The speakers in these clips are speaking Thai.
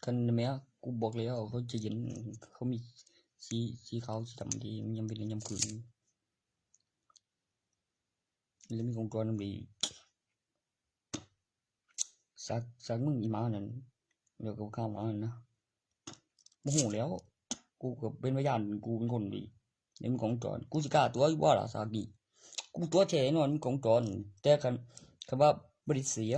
คันแม่กูบอกแล้วเขาจะเย็นเขามีสีขาวสีดำดียามเป็นยามคืนแล้วมีกองกรนำดีสักมึงอีหมานั่นแล้วก็ข้ามมานั่นนะบ่ฮู้แล้วกูก็เป็นพยานกูเป็นคนดีนี่มันของจรกูสิกล้าตัวอยู่บ่ล่ะซากดีกูตัวแท้แน่นอนมันของจรแต่คันว่าบ่ได้เสีย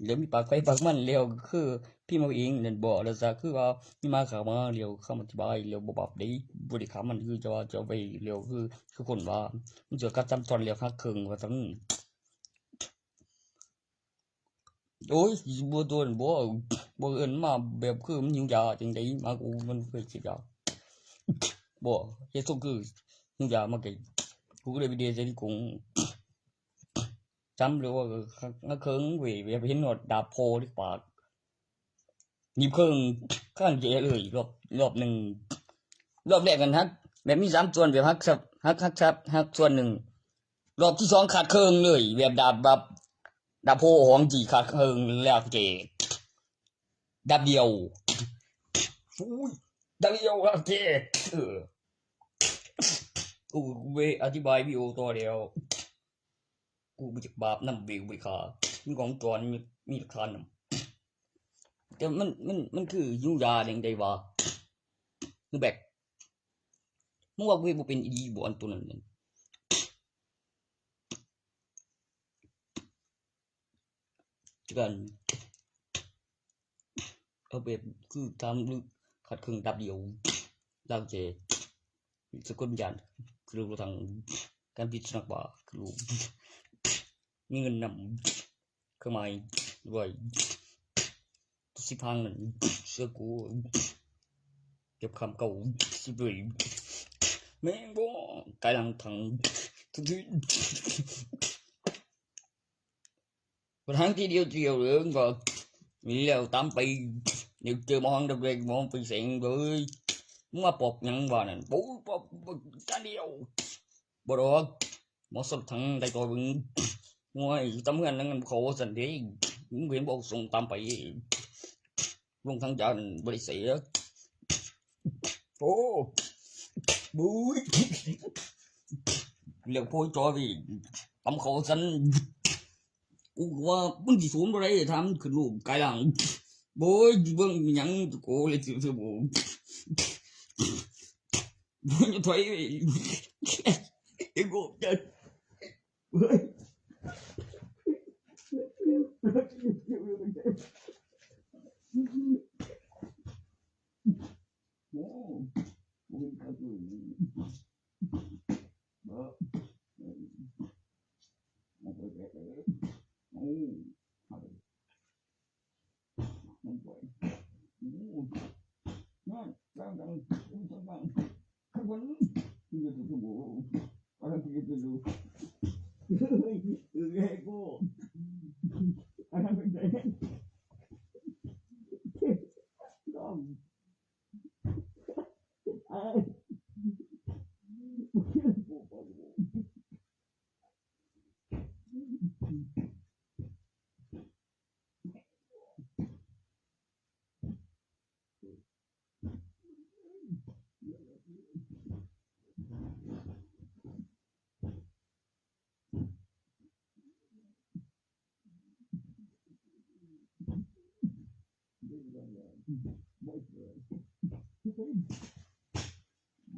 แล้วมีปากไผปากมันแล้วคือพี่มาเองนั่นบ่แล้วซะคือว่ามีมาเข้ามาแล้วคำอธิบายแล้วบ่ปรับได้บ่ได้ค้ำมันคือจะว่าจะเอาไปแล้วคือคนว่ามันจะกัดจำตอนแล้วหักครึ่งว่าซั่นโอ้ยบ่โดนบ่เอิ้นมาแบบคือมันหิวยาจังได๋มากูมันเคยสิยาบ่เฮ็ดซุคือหิวยามาไกกูก็เลยไปเดใส่ที่กงจำเลยว่าหักครึ่งเว้ยแบบเห็นว่าดาบโผล่ที่ปากหยิบครึ่งข้างเจเลยรอบหนึงรอบแรกกันฮักแบบมี3ส่วนแบบฮักซับฮักส่วนหนึงรอบที่2ขาดครึ่งเลยแบบดาบโผล่ของจีขาดครึ่งแล้วเจดาบเดียวอุ้ยดาบเดียวครับเจกูไปอธิบายวิโอตัวเดียวกูไปจากบาปนำวิวไปขามีของจรมีราคานำแต่มันคือยุ่งยาเด้งได้ว่าคือแบบมึงว่าเว้ยบ่เป็นอีดีบ่อันตัวนั้นนั่นจักันเอาแบบคือทำลึกขัดครึ่งดับเดียวลาวเจสะกดวิญญาณคือรู้ทางการพิจารณาว่าคือรู้มีเงินนำเครื่องหมายด้วยสิพังนั่นเสื้อกูเก็บคำเก่าสิเบยแม่งบ่กายหลังถังทุกทีบางทีเดียวเรื่องก็มีแล้ว8 ปีเดี๋ยวเจอมองđập về mong phải xịn rồi muốn mà bột nhận vào này bố cá điêu bộ đồ một số thằng đại tôi vẫn ngoài tấm hình đang khổ dần thế những quyển bộ sùng 8 ปีluôn thằng chợ body sĩ phố búi liệu phôi cho vì tấm khổ xanhกูว่ามึงสิสูงบ่ได้ทำขึ้นลูกกายหลังโบยเบิ่งหยังโกเลยสิบ่มึงจะถอยไอ้โกจัดเฮ้ยโอ้มึงก็คือบ่มันก็ได้โอ้มันปล่อยโอ้นั่นตั้งตั้งข้างบนนี่จะถูกบ่อะไรที่จะดูเฮ้ยไอ้โกอะไรเป็นใจต้องไอ้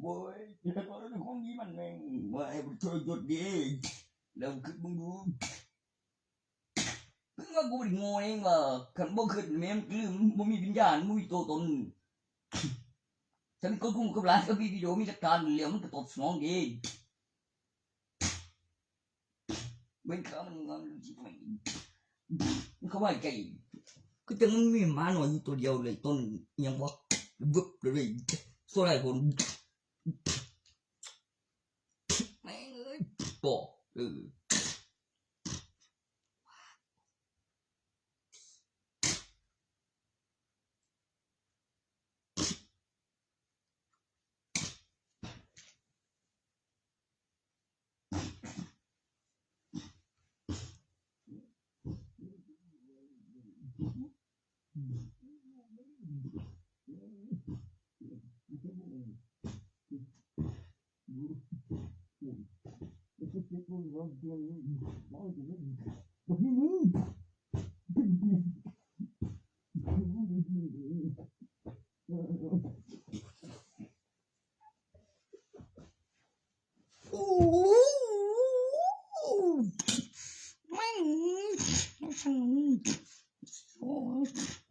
โว้ยแต่ตอนนั้นของนี้มันแม่งว่าไอ้ช่วยหยุดดิแล้วคือมึงดูมึงว่ากูเป็นโง่เองว่าคันบ่ขึ้นแม่งลืมบ่มีวิญญาณบ่มีตัวตนฉันก็คุ้มกับหลานก็มีวิดีโอมีหลักฐานแล้วมันก็ตอบสนองดีเว้นข้ามันจิตไม่มันเขาว่าใจคือจังมันมีหมาหน่อยอยู่ตัวเดียวเลยต้นยังบ่บึบเลยส่วนหลายคนแม่งเอ้ยบ่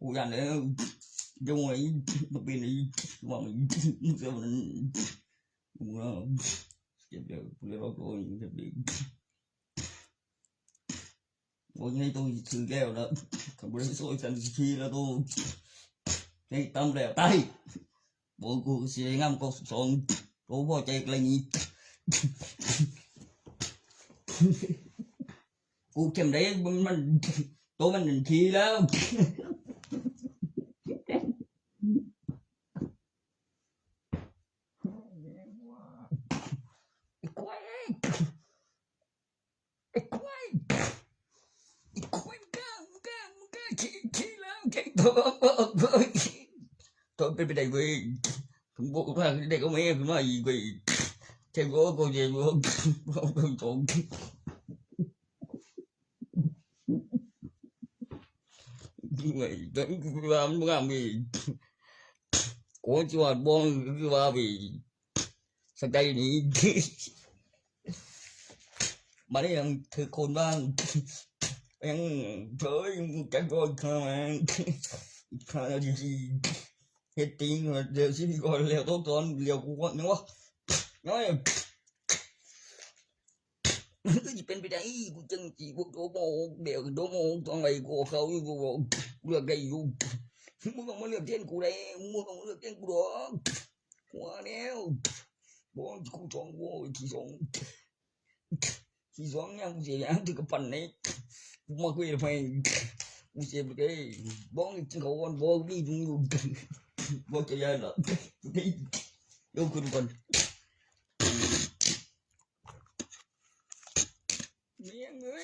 กูยันแล้วจะไว้มาเป็นไอ้ว่ามันเจ้านั้นกูว่าเจ็บแล้วกูเลยบอกตัวเองเจ็บดิวันนี้tôiถือแก้วแล้วขับบริษัทฉันชีแล้วตัวให้ตั้มแล้วตายบอกกูเสียงามก็สองตัวพอใจอะไรนี้กูเข้มได้มันตัวมันชีแล้วtôiเป็นไปได้เว้ยผมบอกว่าได้ก็ไม่คือมาอีกเว้ยแค่ก็กูจะบอกตรงเว้ยแต่กูว่ามันงามเว้ยกูจะว่าบ้องคือว่าเว้ยสักใจนี้มาได้ยังถือคนบ้างยังเผยกันก็ข้ามันข้าดีเฮ็ดติงเดี๋ยวสิก่อนแล้วตอนเลี้ยวกูว่าเนาะน้อยก็สิเป็นไปได้กูจังสิบ่โดโมเดี๋ยวโดโมตอนไหนกูเขาอยู่กูเลือกได้อยู่มึงต้องมาเลือกเต้นกูได้มึงต้องมาเลือกเต้นกูดอกหัวแนวบ่กูสองบ่ที่สองยังกูเสียยังที่กับปั่นนี่กูมาคุยไปกูเสียไปได้บ่จริงเขาวันบ่มีจริงอยู่บ่จะยันล่ะเดี๋ยวคุณก่อนเมียงเอ้ย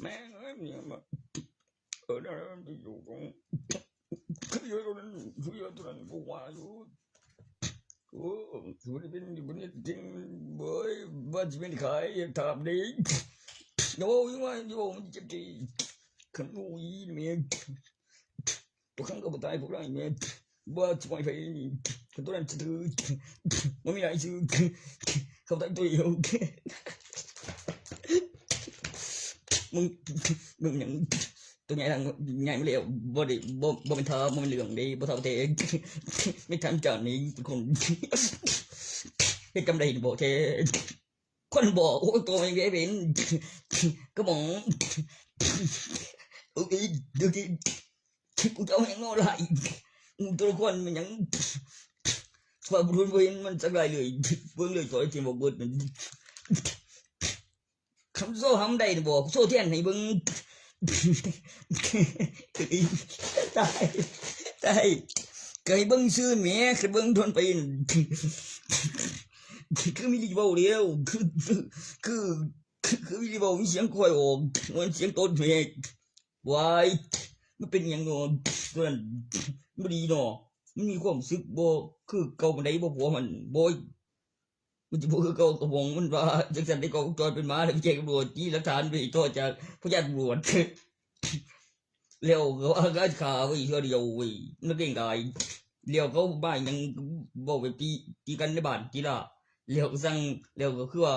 แม่เอ้ยเนี่ยมานั่นมันอยู่ตรงคืออยู่ตรงนั้นกูว่าอยู่สุดเป็นอยู่บนนี้จริงบ่อยว่าจะเป็นใครถามดิโอ้ยว่าอยู่มันจะดีขันงูอีเมียตัวขังก็บ่ตายพวกเราเมียบ่จะไม่ไปขันตัวนั้นจะถือมันไม่ได้ซื้อเขาตายตัวเองมึงยังตัวใหญ่ทางใหญ่ไม่เร็วบ่ได้บ่เป็นเธอบ่เป็นเหลืองดีบ่เท่าเทไม่ทำจานนี้คนให้จำได้บ่เทคนบอกโอ้ตัวมันเป็นก็มองโอเคดูดิกูจะให้งอไหลตัวคนมันยังฝ่าบุรุษเว้นมันสักไรเลยเบิ่งเลยต่อยที่บ่เบิดมันคำโซ่ทำได้บอกโซ่เทียนให้เบิ่งตายเคยเบิ่งซื่อแม่เคยเบิ่งทนไปคือมีรีโวเดียวคือมีรีโวมีเสียงคอยออกมันเสียงต้นเพลงวายมันเป็นอย่างนอนตัวนั้นไม่ดีเนาะมันมีความสึกบ่คือเก่ามันได้บ่ผัวมันบ่มันจะบ่คือเก่าตะวงมันว่าจังซั่นได้ก็จอยเป็นหมาแล้วแจ้งตำรวจจี้หลักฐานไปต่อจากผู้ใหญ่ตำรวจแล้วก็ก็ข่าวอีกเดียวเว้ยมันเก่งได้แล้วเขาบ้านยังบ่ไปตีกันในบ้านกีฬาแล้วสั่งแล้วก็คือว่า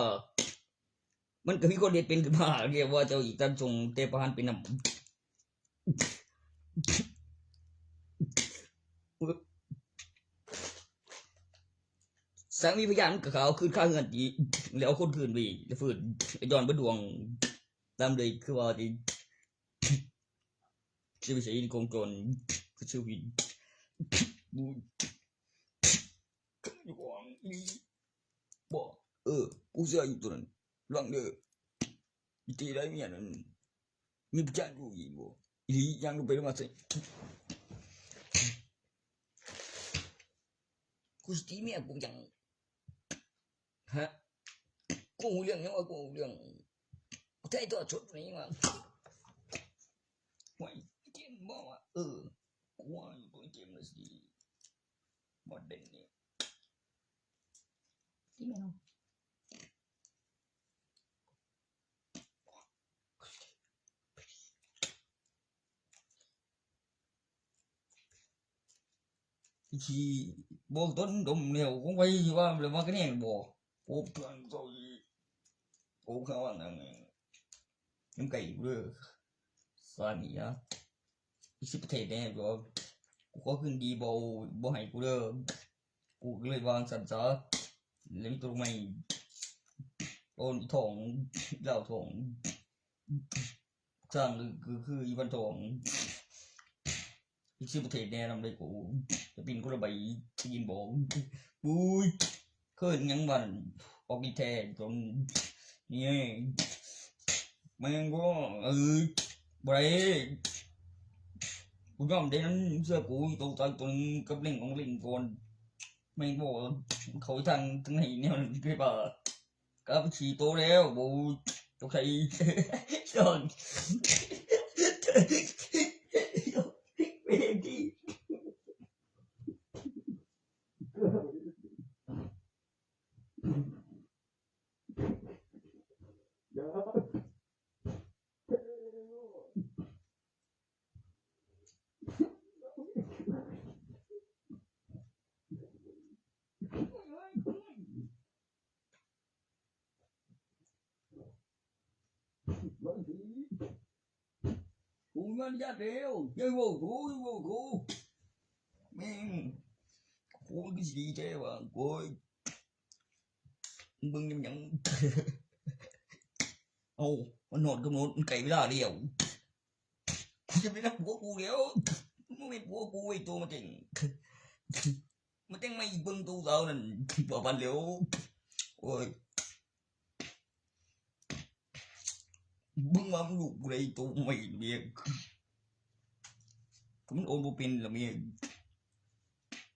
มันก็มีคนเฮ็ดเป็นขึ้นมาเรียกว่าเจ้าอีกตันส่งเตปานเป็นนำสังมีพยานกับเขาคืนค่าเงินอีแล้วคนคืนไปจะฟื้นย้อนบ่ดวงตามเลยคือว่าที่ชื่อวิสัยกองโจรคือชื่อวินบูอยู่ว่างอีบ่กูเสียอยู่ตัวนั้นหลังเด้อตีได้เมียนั้นมีพยานอยู่อีบ่อียังไปมาสิกูสิเมียกูยังฮะกูเรื่องยังว่ากูเรื่อง ไทยตัวชุดนี้ว่าห่วยเกมบ่ว่ากูว่าอยู่ตัวเกมเลยสิบ่เด่นนี่ที่แม่นที่บ่ต้นดมแล้วคงไปอยู่ว่าแล้วมากันแน่บ่โอ้เพื่อนซอยโอ้เขาว่านั่นน้ำไก่เด้อสามีอ่ะอีสิประเทศแน่บ่กูขอคืนดีบ่ให้กูเด้อกูก็เลยวางสัญญาแล้วมีตัวใหม่โอนทองเหล้าทองสร้างคืออีวันทองอีสิประเทศแน่นำได้กูจะปินกูระบายกินบ่ปุ้ยเคินยังบันออกดีแท้จนนี่แม่งก็บ่ได้กูยอมได้นั้นเสื้อกูตัวตอนตัวนึงกับเล่งของเล่งก่อนแม่งบ่เขาทางไหนแนวนั้นคือป่ะก็ขี่โตแล้วบ่ตัวใครจอนเม่งที่กูมันยาเดียวยังโว้กูแม่งกูก็สิแท้ว่ากูมึงยังเอามันนอนกำหนดไก่เวลาเดียวกูจะไปรับผัวกูแล้วมึงไม่ผัวกูไอ้ตัวมันเจ๋งมันเจ๋งไม่เบิ่งตัวเรานั่นบ่บันแล้วโอ้ยบึงมามันลูกกูได้ตัวไม่เมียก็มันโอนบ่เป็นละเมีย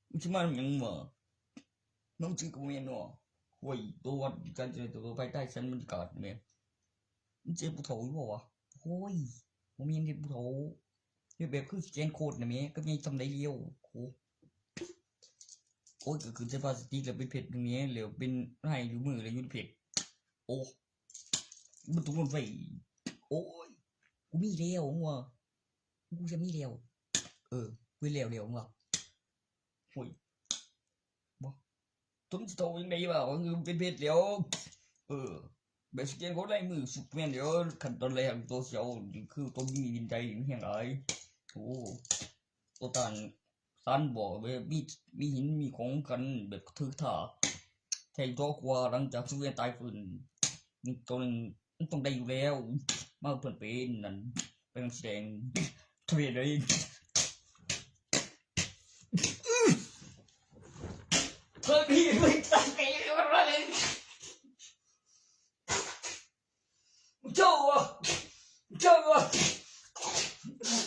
มันสิมาหยังบ่น้องชื่อก็แม่นเนาะโอ้ยตัวกันจะตัวไปใต้ฉันมันกัดแม่มันเจ็บผู้เฒ่าอยู่บ่วะโอ้ยบ่มีเด็กผู้เฒ่าเฮ็ดแบบคือสแกนโคดน่ะแม่ก็มีทำได้เร็วโอ้ยก็คือใช้พลาสติกแล้วไปเผ็ดตรงนี้แล้วเป็นให้อยู่มือแล้วอยู่เผ็ดโอ้มันต้องมันไฟโอ้ยกูมีแล้วว่ะกูจะมีแล้วกูแล้วว่ะโอ้ยบ่ตุ้มสิโตยังไงบ่คือเป็นเผ็ดแล้วแบบสแกนโคดได้มือสุดแม่นเดี๋ยวขั้นตอนแรกตัวเสียวคือตัวมีวินใจเฮียงหลายโอ้ตัวตันซันบ่แบบมีหินมีของกันแบบถือท่าแทงตัวกว่าหลังจากสุเวียนตายฟื้นนี่ตัวนึงมันต้องได้อยู่แล้วมาเพิ่นเป็นนั่นเป็นแสดงทวีเลยเพิ่นพี่ไม่ตั้งใจว่าเลยเจ้า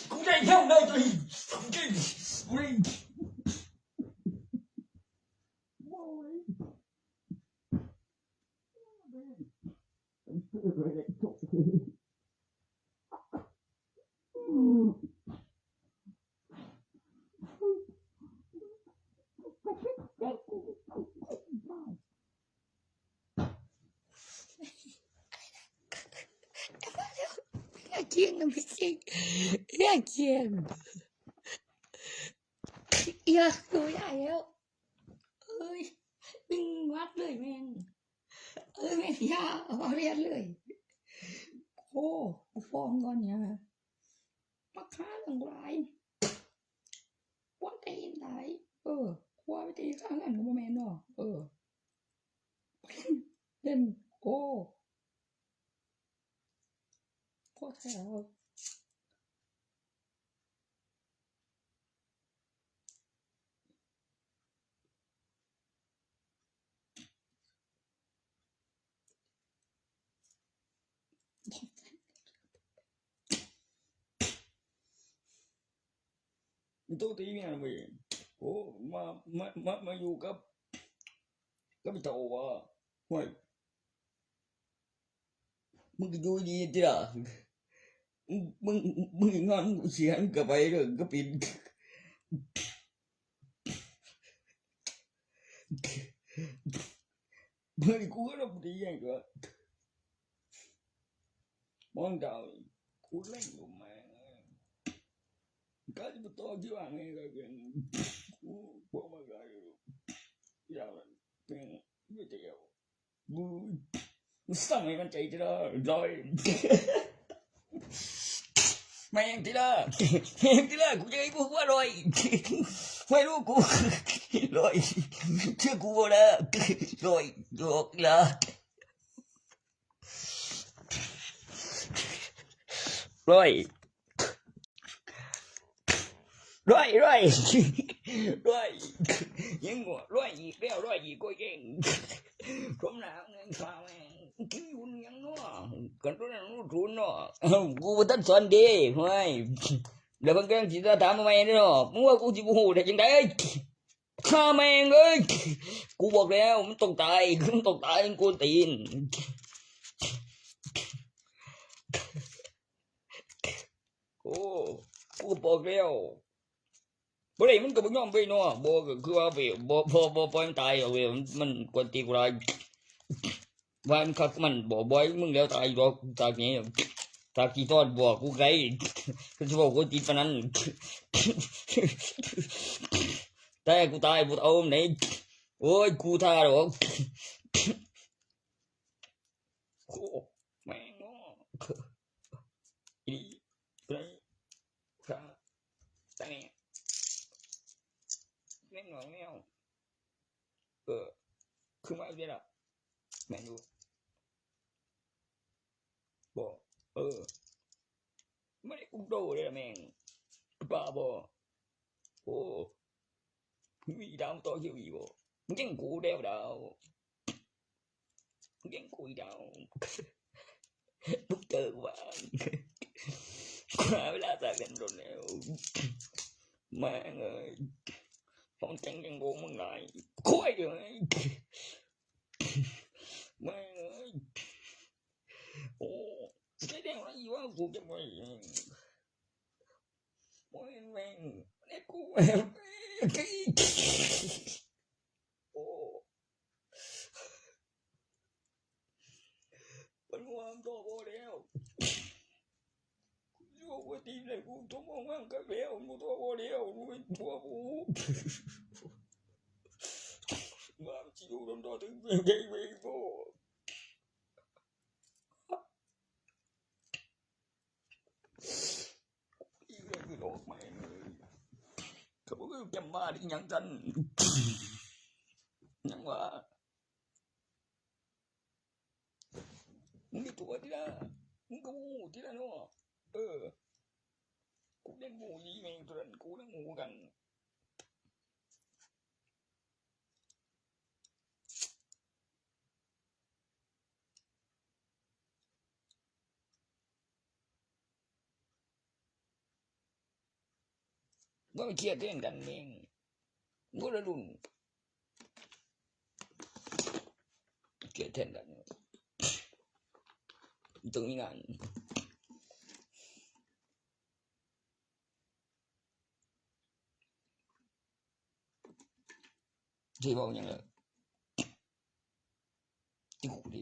กูได้เท่าได้ตัวอีกกูได้เกียงน้ำพี่เกียงเกียงอยากดูใหญ่แล้ววิ่งวัดเลยแม่งแม่งยาเอาเรียนเลยโอ้กูฟ้องก่อนเนี่ยราคาตั้งหลายกว่าตีนหลายกว่าไปตีข้างกันก็บ่แม่นเนาะเล่นโอ้แท้ตัวตีเนี่ยเว้ยโอ้มาอยู่กับพี่โตว่ะห้วย มึงก็อยู่ดีติล่ะมึงงอนเสียงก็ไปเด้อก็ปิดมึงกูก็บ่ได้ยังก็มองดาวกูเล่นอยู่มาก็จะต่อที่ว่าไงก็เป็นกูบ่มาก็อย่าเป็นไม่เดียวมึงสั่งให้มันใจจะได้ลอยแม่งทีละกูจะให้พวกว่าลอยไม่รู้กูลอยเชื่อกูบ่ล่ะลอยยกละลอยยังหัวร้อยอีกแล้วร้อยอีกก็เก่งผมหนาวเงินฟ้าแม่งขี้หุ่นยังเนาะกันตัวนั้นรู้ทุนเนาะกูบ่ทันสอนดีเฮ้ยแล้วบางครั้งสิจะถามมาแม่เนาะมึงว่ากูสิบ่ฮู้ได้จังได๋ฆ่าแม่งเอ้ยกูบอกแล้วมันต้องตายกูตีนโอ้กูบอกแล้วบ่ได้มันก็บ่ยอมไปเนาะบ่ก็คือว่าไปบ่ปล่อยมันตายเอาเว้ยมันกวนตีกูได้ว่ามันคักมันบ่บ่อยมึงแล้วตายดอกจากนี้ตากี่ตอนบ่กูไกลคือสิบอกกูติดปานนั้นแต่กูตายบ่เอาไหนโอ้ยกูท่าดอกโอ้แม่งเนาะอีไปค่ะตายแม่งแนวคือมาเด้ล่ะแม่นอยู่บ่ไม่ได้อุ้มโตเลยแม่งบ้าบ่โอ้มีดาวต่ออยู่อีบ่มึงยังกูเดียวดาวมึงยังกูดาวมึงเจอว่ากูหาเวลาจากกันโดนแล้วแม่งเอ้ยต้องจังยังโง่มึงไหนคุยเลยแม่งเอ้ยโอ้แสดงว่าอีว่ากูจะไม่แม่งนี่กูโอ้มันวางตัวบ่แล้วกูว่าทีเลยกูต้องมองว่าก็แล้วกูตัวบ่แล้วกูเป็นตัวกูว่าจิวโดนตัวถึงเป็นไงไม่บ่อีเรื่องคือดอกไม้เขาบอกว่าจำมาที่ยังจันยังว่ามึงมีตัวที่ละมึงก็มูที่ละเนาะกูเล่นมูยี่แม่งตัวนั้นกูเล่นมูกันก็เครียดเรื่องกันเองกูละรุ่นเครียดแทนกันตรงนี้งานที่บอกอย่างไรที่กูดี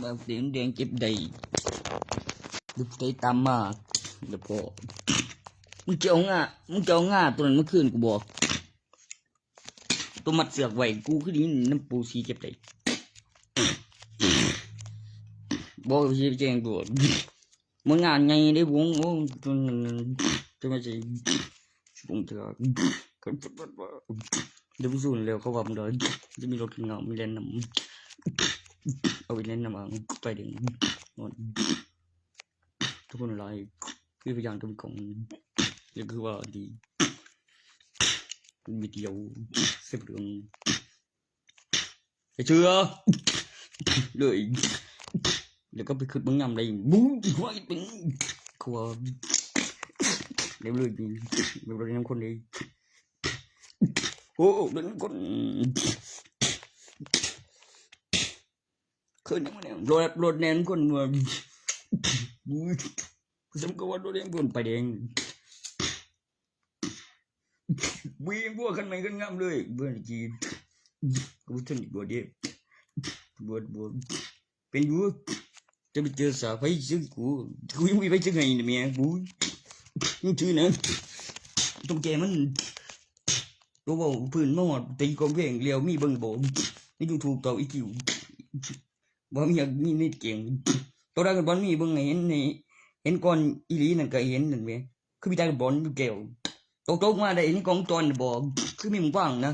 แบบเสียงเจ็บได้ดึกใจตามมาแล้วก็มึงเจ้าง่าตัวนั้นเมื่อคืนกูบอกตัวมัดเสือกไว้กูคือนี้น้ำปูสีเจ็บได้บอกพี่แจ้งกูมึงงานไงได้วงโอ้จะมาสิวงเถอะกันเดี๋ยวสู้แล้วเขาว่ามึงเดินจะมีรถเงามีเล่นน้ำเอาไปเล่นน้ำไปเด้งทุกคนอะไรคือพยายามทำของยังคือว่าดีมีเดียวเสียบเรื่องไอ้เชื่อเลยแล้วก็ไปขึ้นบังงามได้บู๊ควายตึงควายเดี๋ยวเลยเดี๋ยวเราคนนี้โอ้เดินคนเคยนั่งมาเนี่ยรถแน่นคนมาสมกับว่ารถแน่นคนไปเองวิ่งพวกกันไม่กันงามเลยเบื่อจีกูทนบัวเดียบัวเป็นบัวจะไปเจอสาวไปซื้อกูยังไม่ไปซื้อไงเนี่ยเมียกูยังชื่อนะตรงแกมันตัวบอกพื้นมอดตีกองเพลงเลี้ยวมีเบิ่งบ่นี่ยูทูบต่ออีคิวบ่มีอยากมีเก่งตัวได้กับบอลมีเบิ่งเห็นก่อนอีหลีนั่นก็เห็นนั่นแหมคือมีแต่บอลอยู่แก้วตกมาได้นี่กองจอนบ่คือมีมึงว่างนะ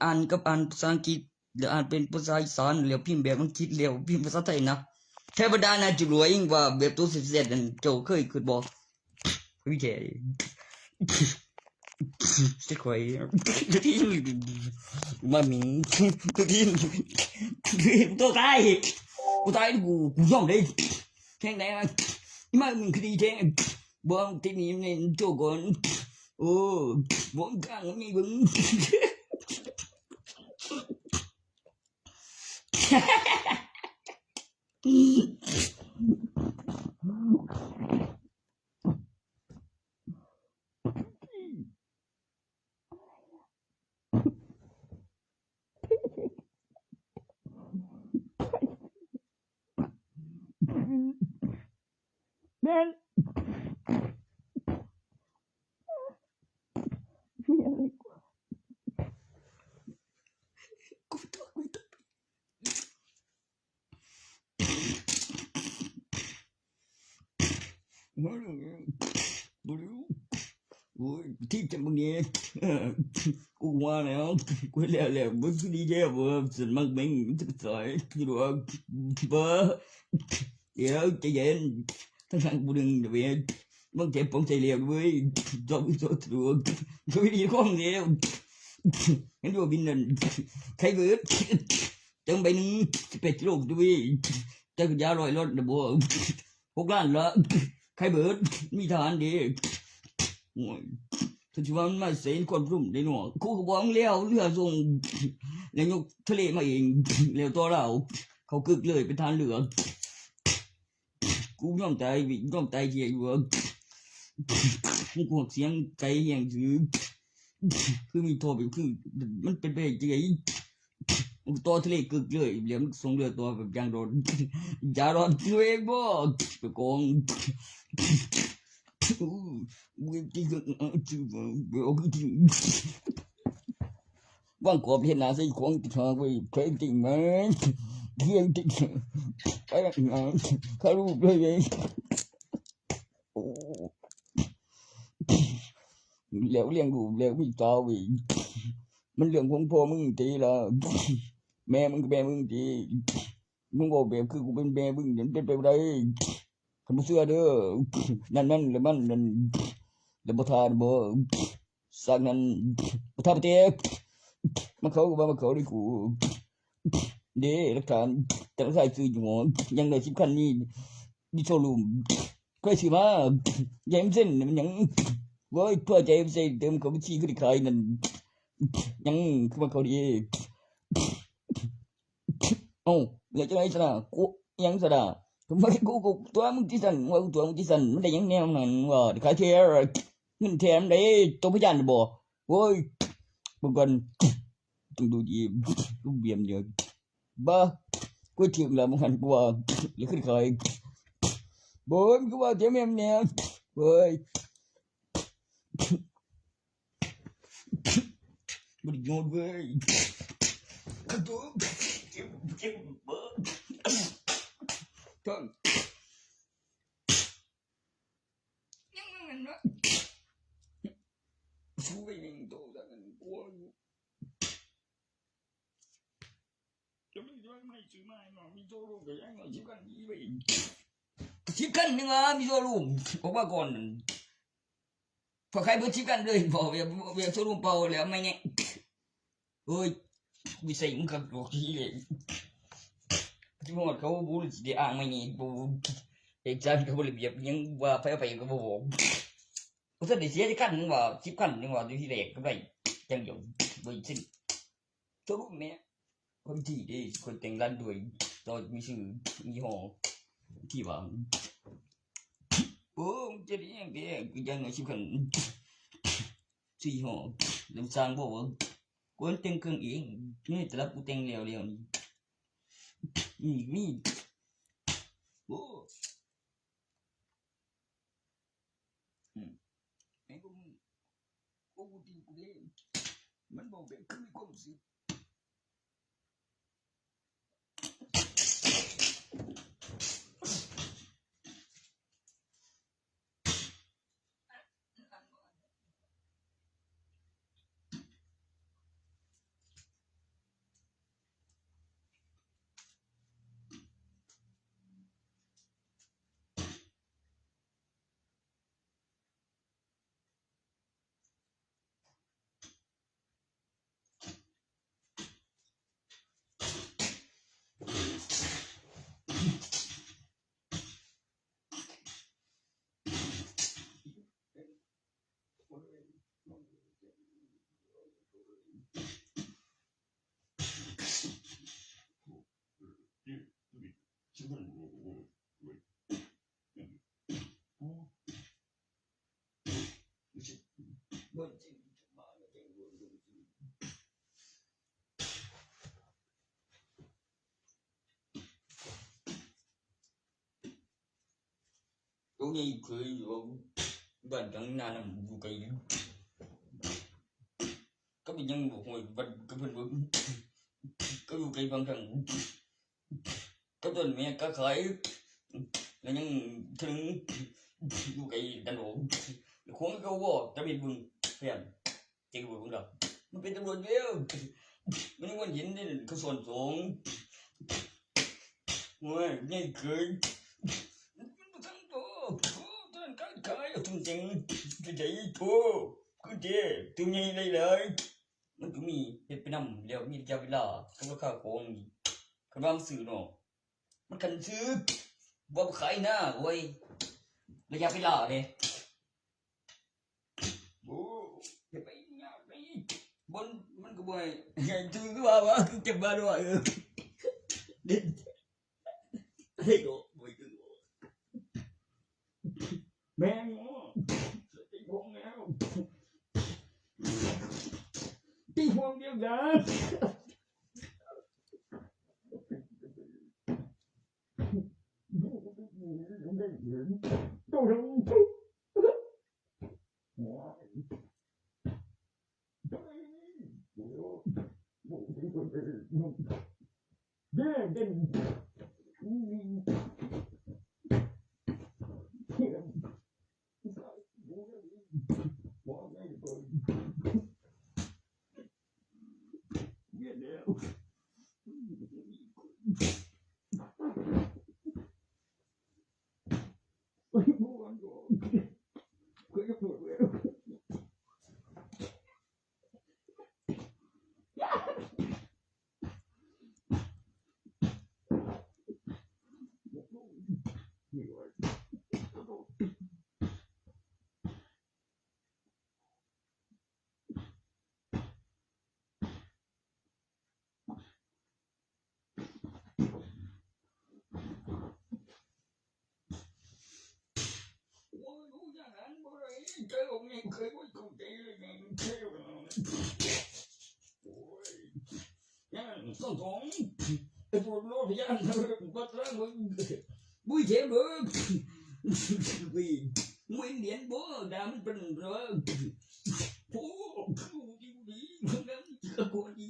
อ่านกับอ่านภาษาอังกฤษแล้วอ่านเป็นภาษาอีสานแล้วพิมพ์แบบอังกฤษแล้วพิมพ์ภาษาไทยนะเทวดาน่าจะรวยว่าแบบตัวเสร็จๆนั่นเจ้าเคยคิดบ่วิจัยสิค่อยที่มามีที่ตัวตายกูยอมเลยแข่งได้มามึงคดีแข่งบ่ที่นี่เนี่ยโจก่อนโอ้บ่กลางมีบึง แม่นมีอะไรกูตกบ่รู้โอ้ยที่จะมึงเนี่ยกูว่าแล้วกูแล้วมึงคือดีเจ้าบ่สนมักแม่งมันจะสอยคือว่าบ่เดี๋ยวใจเย็นทั้งกูดึงเดี๋ยวมึงเจ็บปองใจเร็วเว้ยจบตัวกูดีของเร็วเห็นว่าบินนั่นใครเบิดจังไปนึง18กิโลด้วยจักรยาน100รถบ่6ล้านละใครเบิดมีทหารดิโอ้ยถ้าสิว่ามันมาเซ็นคนรุ่มได้เนาะกูก็บอกแล้วเรือส่งนายกทะเลมาเองแล้วตัวเราเขากึกเลยเป็นทหารเรือกูยอมตายเหี้ยอยู่กูเสียงใจแห่งถือคือมีโทรไปคือมันเป็นไปจังได๋ตัวทะเลกึกเลยเดี๋ยวมันส่งเรือตัวแบบยางโดนอย่ารอดตัวเองบ่ไปโกงมึงจริงว่างกบเห็นหน้าใส่ของติดหางไว้เคยจริงมั้ยเที่ยงติดไปเขารู้เลยโอ้แล้วเลี้ยงลูกแล้วมีตาเว้ยมันเรื่องของพ่อมึงติล่ะแม่มึงก็แม่มึงติมึงบ่แบบคือกูเป็นแม่มึงมันเป็นไปบ่ได้คันบ่เชื่อเด้อนั่นแล้วมันนั่นแล้วบ่ทานบ่สักนั้นบ่ทาบ่เตกมันเขาก็ว่ามันเขาได้กูเด้หลักฐานแต่ละสายซื้ออยู่หมอยังได้10คันนี้ดิโชลูมก็สิมายังเส้นมันยังเว้ยเพื่อใจใส่เติมกับบัญชีคือได้ขายนั่นยังคือว่าเขาดีเอ้าแล้วจังได๋ซะนะกูยังซะนะทำไมกูตัวมึงที่สั่นว่าตัวมึงที่สั่นมันได้ยังแนวนั้นว่าขายแท้เงินแถมได้ตัวพยานบ่โว้ยมึงก่อนต้องดูดีรูปเบียมเยอะบ้ากูถึงแล้วมึงหันกูว่าหรือขึ้นขายบ่มึงก็ว่าเดี๋ยวแม่มแนวเว้ยบ่ได้โยนเว้ยกระตุกเจ็บเบิ่ท่านยังมันวะสู้ไปนึงโตจังกลัวอยู่จะไม่ซื้อมาหรอกมีโชว์รูมก็ยังสิกันอีไป10คันนึงมีโชว์รูมบอกว่าก่อนพอใครบ่10คันเลยบ่เวียโชว์รูมเปล่าแล้วไม่แน่เฮ้ยวิสัยมึงกับดอกที่เลยที่หมดเขาบ่รู้สิได้อ้างไม่นี่บ่เอกจันก็บ่ระเบียบยังว่าไปก็บ่บอกบ่ทันได้เสียที่คันนึงว่า10คันนึงว่าอยู่ที่แรกก็ได้จังเดียวบ่สิ้นโชว์รูมแม่คนที่ได้คนแต่งร้านด้วยตอนมีชื่อยี่ห้อที่ว่าโอ้จะได้ยังไงกูยังสิคันชื่อยี่ห้อแล้วสร้างบ่ว่ากูแต่งเครื่องเองนี่แต่ละกูแต่งแล้วนี่โอ้ไอ้กูดีกูเด้มันบ่แบบคือมีความรู้สึก có nghe cười bạn chẳng nào nằm vụ cây có bị nhân một hồi vật cái phần vững có vụ cây bằng thằng có tuần mẹ cá khởi là những thân vụ cây đàn ổ khuống câu vô ta bị vừng phèn chỉ cái vừng đâuมันเป็นตำรวจเดียวมันยังวันเห็นนี่เขาส่วนสงโอ้ยนี่เคยมันทั้งตัวต้นกันขายจริงๆจะใจโตก็เจ้ตัวนี้เลยมันก็มีเฮ็ดไปนำแล้วมีระยะเวลาก็ราคาของคันว่าซื้อเนาะมันคันซื้อบ่ขายหน้าโว้ยระยะเวลาเด้โอ้เฮ็ดไปยากไปบนมันก็บ่ให้ถือว่าคือเก็บมาด้วยเด็ดเฮ้ยโดบ่คือแม่งตีพวงแล้วตีพวงเดียวกันตัวเราcái ông nàyเคยบ่เข้าใจเลยนี่เท่าโอ้ยยังต้องของไอ้พวกโลภยานบ่ตรังบุ้ยเจ็บเด้อวิมวยเหรียญบ่ดามันเป็นเด้อโอ้คือดีมันนั้นก็บ่ดี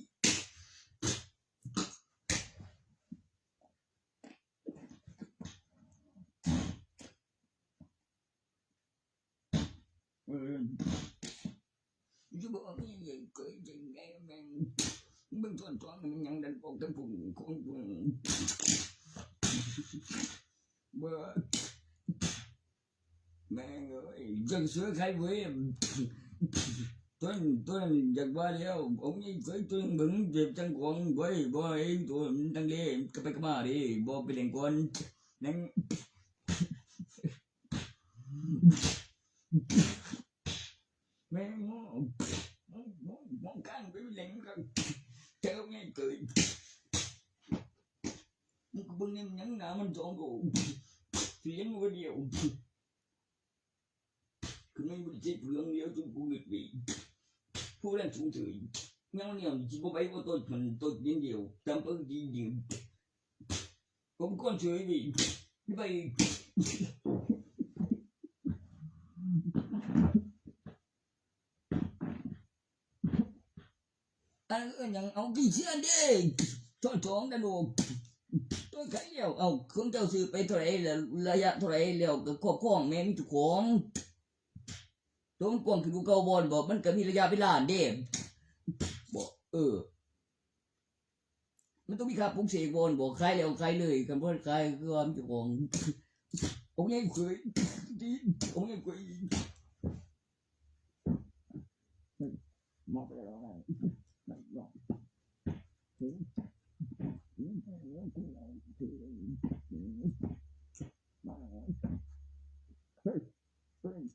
chứ bộ cái gì cười gì nghe mình bên toàn mình nhận định một cái vùng con vùng bơ mẹ ơi dân sữa khai với tôi giật ba đeo ông ấy cưới tôi bứng dịp chân con với boy tôi đang đi cái mà đi bo bị đèn con nên mẹ mong can với lệnh theo nghe cười một bưng em nhắn nào mình chọn cổ thì em một điều cứ ngay một chiếc phương nếu chúng cũng nghịch bị phu đang trung thử nhau nhiều chỉ có bấy của tôi đến điều tâm ơn gì nhiều có con chơi bị như vậy anh nhận ông đi chơi đi cho chọn đã đủ tôi thấy nhiều ông không cho sựไปเท่าไหร่ระยะเท่าไหร่แล้วก็ครอบครองแม่มีเจ้าของตัวมันกว้างคือเก่าบ่บ่มันก็มีระยะเวลาเด้บ่มันต้องมีค่าปรุงเสกบ่บ่ขายแล้วขายเลยคันบ่ขายคือว่ามีเจ้าของôngยังเคยดีôngยังเคยมองไปแล้วไงไม่ยอม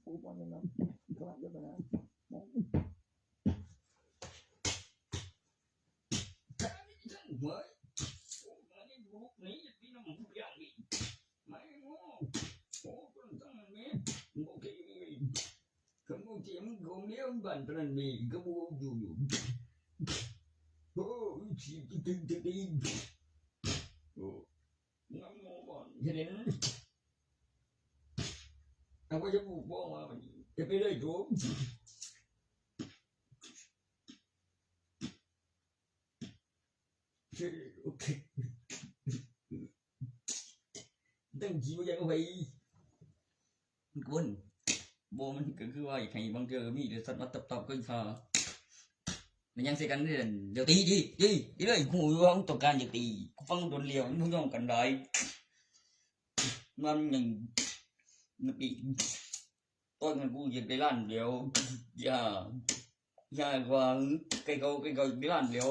ปูบอลเลยนะกลับเยอะไปนะหัวนี่ลูกนี้พี่น้องผู้ใหญ่ไม่โง่โอ้คนตั้งนี้โอเคคนโง่เจียมโง่เลี้ยงบ้านตรันมีก็บูอยู่โอ้ชีตึงโอ้น้ำโง่บอลเห็น เอาไว้จะปลูกบ่มาบัดนี้จะไปเลยโตโอเคตั้งจีบ่ยังเอาไว้มันกวนบ่มันก็คือว่าให้บางเทื่อมีแต่สัตว์มาตับๆก็อีฟ้ามันยังใส่กันเด้เดี๋ยวตีเลยกูว่าต้องการจะตีกูฟังโดนเลี้ยวมันยอมกันได้มันยังนึกอีกตอนนั้นกูอยากได้ล้านเดียวอย่ากว่าไก่เก่าได้ล้านเดียว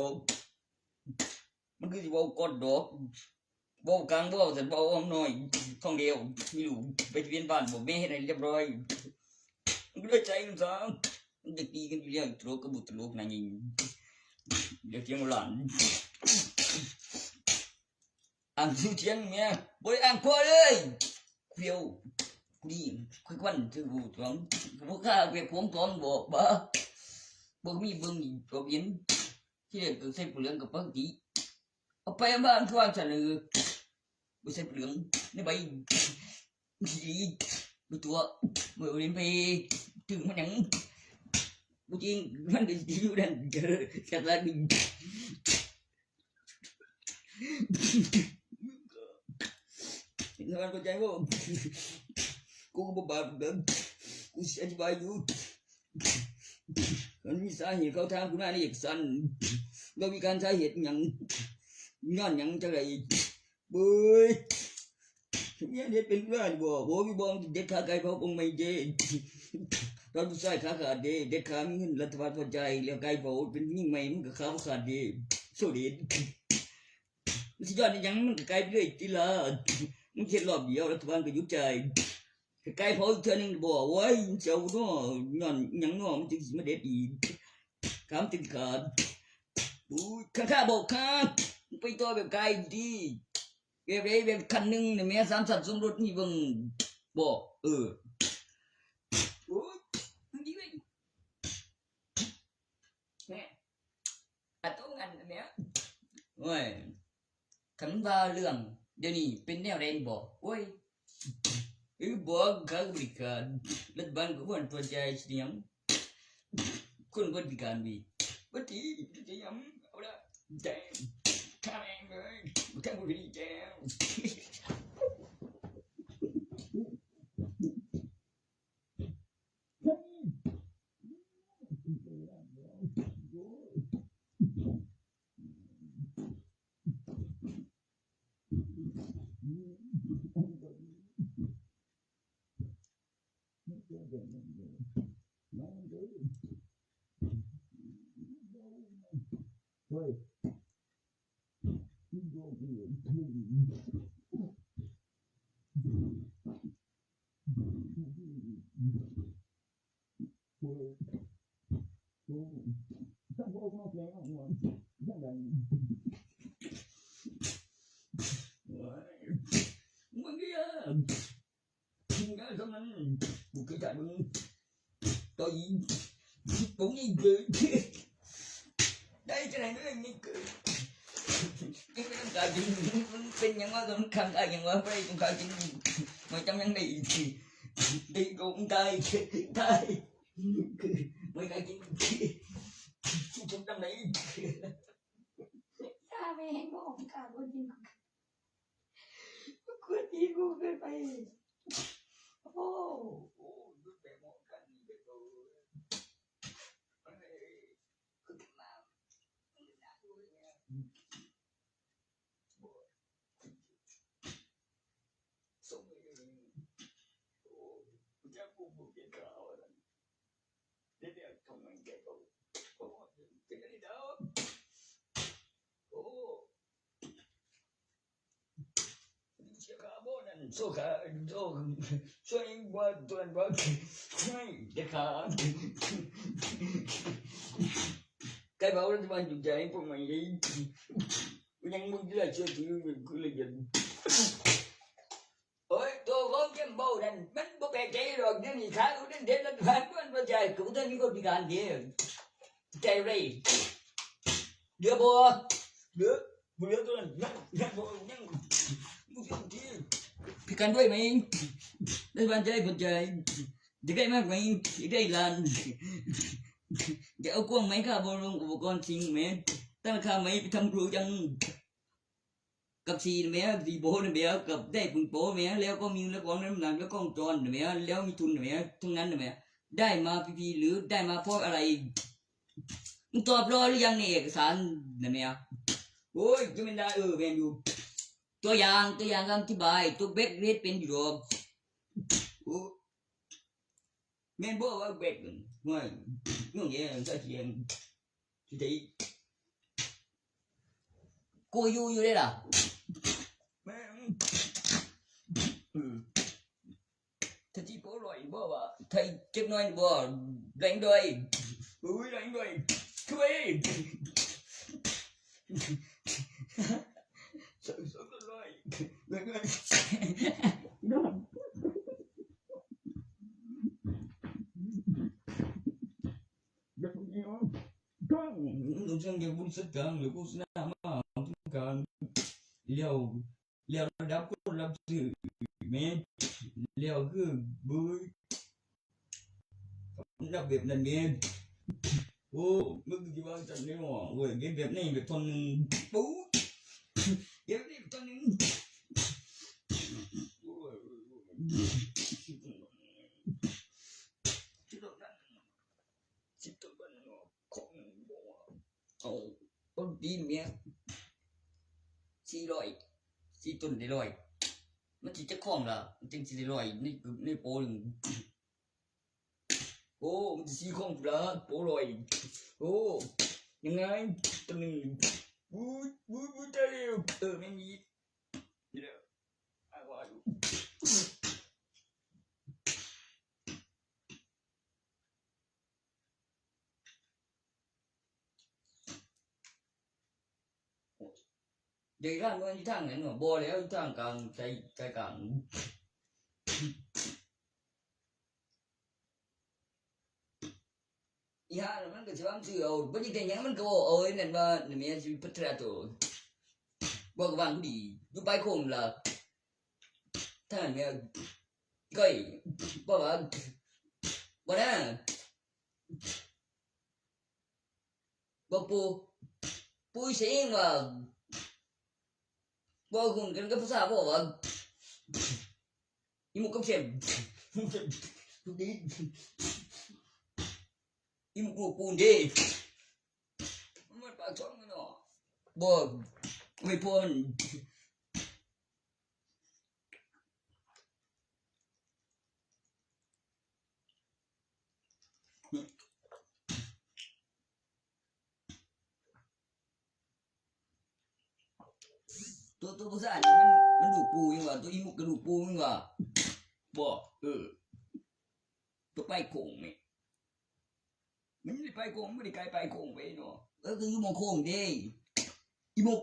มันคือสิเว้ากดดอกเว้ากลางเว้าแต่เว้าน้อยท้องเดียวมีลูกไปเรียนบ้านบ่แม่เฮ็ดให้เรียบร้อยมันก็เลยใจมันซะมันจะตีกันอยู่แล้วตลกกับบ่ตลกนั่นยิงเดี๋ยวเถียงหลานอ่างเถียงแม่บ่ได้อ่างพอเลยเฟี้ยวนี่ค่อยควันถือหูตองบ่กล้าเก็บผมตอนบอกบ่มีเบิ่งก็เห็นที่เด็กก็ใส่เปลืองกับปกติเอาไปบ้านทวงฉันบ่ใส่เปลืองในใบมีตัวมื้อเรียนไปถึงมันหยังบ่จริงมันก็อยู่นั่นเจอจักละดึงนอนบ่ใจบ่กูก็บ่บาปเด้อกูสิอธิบายอยู่มันมีสาเหตุเขาถามกูมาในเอกสารบ่มีการสาเหตุหยังย้อนหยังจังได๋เบ้ยเนี่ยเด็ดเป็นว่าบ่มีบ่เด็ดขาไก่เผาคงไม่เด้ตอนผู้ชายขาขาดเด้เด็ดขามีเงินรัฐบาลพอใจแล้วไก่เผาเป็นยิ่งใหม่มันก็ขาบ่ขาดเด้โซเด็ดมันสิย้อนหยังมันก็ไกลไปเลยติล่ะมันเฮ็ดรอบเดียวรัฐบาลก็หยุดใจไก่เผาอีกเทื่อนึงบ่โอ้ยเจ้าเนาะย้อนหยังเนาะมันจึงสิมาเด็ดอีกคำติดขาดอู้ข้าบอกข้าไปตัวแบบไก่ดีแบบคันนึงเนี่ยแม่3สัตว์สมรสนี่เบิ่งบ่โอ้ยดีเว้ยแม่อะตรงนั้นแม่โอ้ยคันว่าเรื่องเดี๋ยวนี้เป็นแนวใดบ่โอ้ยบ่ก็บริการรัฐบาลก็ควรตัวใจเสียงคนบริการมีบ่ดีจะยำเอาละใจข้าเองเลยบ่ทันบ่ดีแจ้วเฮ้ยมึงเนี่ยมึงได้เท่านั้นบุกไปจ่ายมึงต่อยผมยิงเกิดได้จะไหนก็ได้ยิงเกิดยิ่งไม่ต้องการจริงมันเป็นอย่างว่ามันขังอะไรอย่างว่าไปต้องการจริงมาจำยังได้ดีกูมึงตายไม่ได้จริงชุบจำไหนถ้าไม่เห็นบอกการคนจริงกูดีกูเกินไปโอ้ดูแต่มองกันนี่เป็นตัวคือมาส่งเลยโอ้จะกูบุกเกี่ยวกับอะไรเดี๋ยวทำไมแกก็โอ้เป็นอะไรเด้อโอ้เชื่อข้าบ่นั่นโซ่ข้าโซ่ช่วยว่าตัวนั้นว่าช่วยเด็กข้าไก่เผารัฐบาลจุดใจพวกมันยังมึงจะเชื่อถือมันคือเลยยังโอ้ยตัวของเจ้าบ่นั่นมันบ่แปลกใจหรอกเดี๋ยวนี้ข้าก็เด็ดรัฐบาลมันบ่ใจกูตอนนี้ก็พิการเดียวใจไรเดี๋ยวบ่เดี๋ยวตัวนั้นยังบ่ยังพิการด้วยมั้ย ได้บ้านใจบ่ใจจะได้มากไหมได้ล้านจะเอากว้างไหมค่าบ่ลงอุปกรณ์จริงแม่ตั้งราคาไหมไปทำรู้ยังกับสีแม่สีโบนแม่กับได้ปึงโปแม่แล้วก็มีแล้วของน้ำหนักแล้วก็กล้องจรแม่แล้วมีทุนแม่ทั้งนั้นแม่ได้มาฟรีๆหรือได้มาเพราะอะไรมึงตอบรอหรือยังในเอกสารนะแม่โอ้ยจะไม่ได้แม่นอยู่ตัวอย่างคำอธิบายตัวเบรกเรทเป็นอยู่ดอกโอ้แม่นบอกว่าเบรกว่านู่นเนี่ยซะเสียงที่กูอยู่ได้ล่ะแม่ถ้าที่บ่อร่อยบ่ว่าไทยจักหน่อยบ่แรงด้วยอุ้ยแรงด้วยช่วยสักอร่อยแรงด้วยรู้จักเดี๋ยวบุญสักการหรือกูสนามาทุกการเลี้ยวระดับคนรับสื่อแม่เลี้ยวคือบุยรับแบบนั้นแม่โอ้มึงจะว่าจังเนี่ยหรอเว้ยเก็บแบบนี้แบบทนปุ๊บเก็บนี่ทนนึงโอ้ยชิดตัวบ้านของเอาต้นดีเมีย400 4 ต้นได้100มันสิจะคล้องล่ะมันจึงสิได้100นี่โปนึงโอ้มันสิคล้องล่ะโป100โอ้ยังไงตัวนึงบูตะเร็วแม่นอีเด้ออ้ายว่าอยู่เด็กร้านมันอยู่ทางไหนเนาะบ่แล้วอยู่ทางกลางใจกลางอีห่ามันก็สิว่าซื้อเอาบ่ได้หยังมันก็เอาไอ้นั่นว่านี่แม่สิพัฒนาตัวบ่ก็วางดีอยู่ไปคงล่ะท่านแม่ก้อยบ่ว่าบ่นะบ่ปูเสียงว่าบ่คุกันกับภาษาบ่ว่าอีหมูกับเข็มทุกดีอีหมูปูนดิมันปากช่องเนาะบ่ไม่พอมันตัวภาษานี่มันดูปูยังว่าตัวอีหมูกระดูกปูยังว่าบ่ตัวไปโคงนี่มันไม่ได้ไปโคงไม่ได้ไกลไปโคงไปเนาะคืออยู่หม้องโคงเด้อีหมู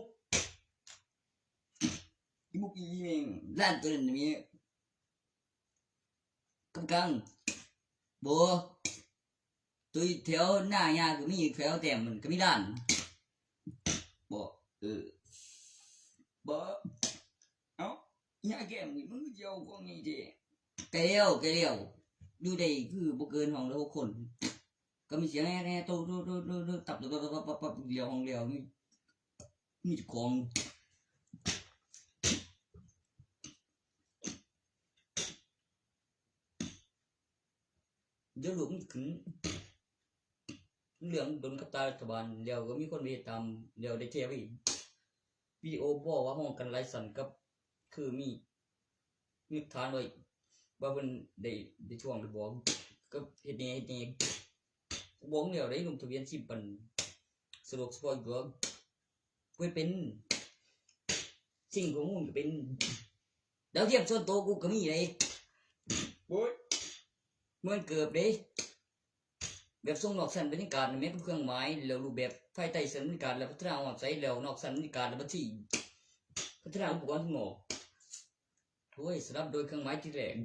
อีแม่งร้านตัวนั้นมีกำกังบ่ตัวแถวหน้ายาก็มีแถวแต้มมันก็มีร้านบ่บ่เอ้ายาแก้มนี่มึงสิเอาของนี่เด้แก่แล้วอยู่ได้คือบ่เกินห้องละ6คนก็มีเสียงแน่ๆโตตับเดียวห้องเดียวมีเจ้าของเดี๋ยวลูกมันขึ้นเรื่องโดนกับตารัฐบาลเดี๋ยวก็มีคนไปตามเดี๋ยวได้แชร์ไว้วิดีโอบอกว่าห้องกันไลฟ์สันกับคือมีฐานไว้ว่าเพิ่นได้ช่วงได้บอกกับเฮ็ดแน่บอกเดี๋ยวได้ลงทะเบียน10 ปันสะดวกสบายกว่าเพิ่นเป็นสิ่งของมึงก็เป็นดาวเทียมส่วนตัวกูก็มีเลยโอ้ยเหมือนเกือบเด้แบบทรงนอกสันบรรยากาศแม้เป็นเครื่องหมายแล้วรูปแบบไฟใต้สันบรรยากาศแล้วพัฒนาออนไซต์แล้วนอกสันบรรยากาศแล้วบัดนี้พัฒนาอุปกรณ์ทั้งหมดโอ้ยสนับโดยเครื่องหมายที่แรง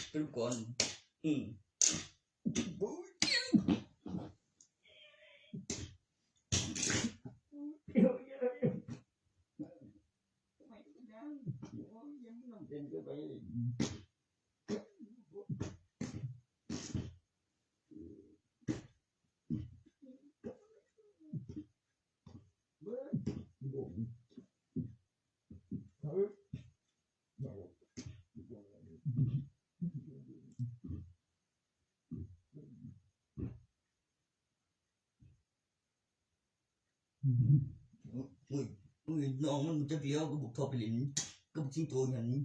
เป็นอุปกรณ์ Uiน้องมันจะเลี้ยวก็บุกทอไปลิ้นก็บุกชิ้นตัวอย่างนี้